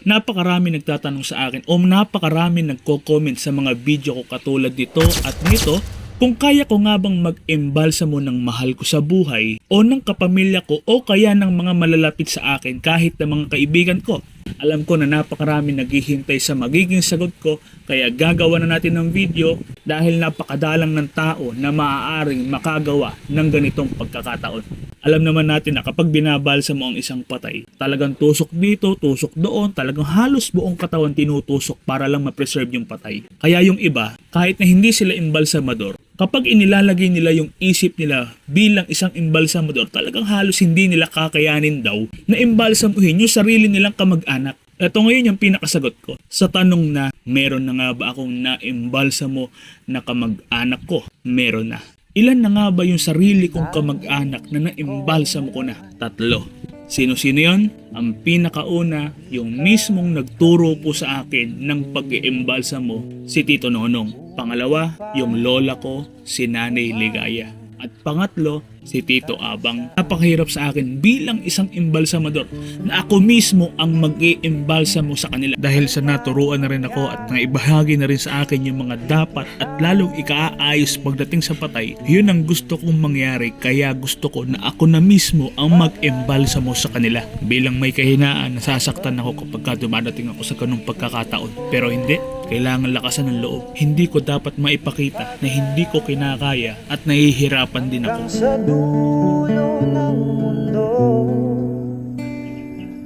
Napakarami nagtatanong sa akin o napakarami nagko-comment sa mga video ko katulad nito at nito kung kaya ko nga bang mag-embalsamo ng mahal ko sa buhay o ng kapamilya ko o kaya ng mga malalapit sa akin kahit ng mga kaibigan ko. Alam ko na napakarami naghihintay sa magiging sagot ko kaya gagawa na natin ng video dahil napakadalang ng tao na maaaring makagawa ng ganitong pagkakataon. Alam naman natin na kapag binabalsa mo ang isang patay, talagang tusok dito, tusok doon, talagang halos buong katawan tinutusok para lang ma-preserve yung patay. Kaya yung iba, kahit na hindi sila imbalsamador, kapag inilalagay nila yung isip nila bilang isang imbalsamador, talagang halos hindi nila kakayanin daw na imbalsamuhin yung sarili nilang kamag-anak. Ito ngayon yung pinakasagot ko sa tanong na meron na nga ba akong na-imbalsamo na kamag-anak ko? Meron na. Ilan na nga ba yung sarili kong kamag-anak na na-imbalsamo ko na? 3. Sino-sino yon? Ang pinakauna, yung mismong nagturo po sa akin ng pag-iimbalsamo, si Tito Nonong. Pangalawa, yung lola ko, si Nanay Ligaya. At pangatlo, si Tito Abang. Napakahirap sa akin bilang isang imbalsamador na ako mismo ang mag-iimbalsamo sa kanila. Dahil sa naturuan na rin ako at naibahagi na rin sa akin yung mga dapat at lalong ikaayos pagdating sa patay, yun ang gusto kong mangyari kaya gusto ko na ako na mismo ang mag-imbalsamo sa kanila. Bilang may kahinaan, nasasaktan ako kapag dumadating ako sa ganung pagkakataon. Pero hindi. Kailangan lakasan ng loob. Hindi ko dapat maipakita na hindi ko kinakaya at nahihirapan din ako. Sa dulo ng mundo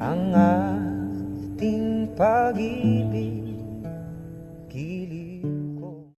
ang ating pag-ibig.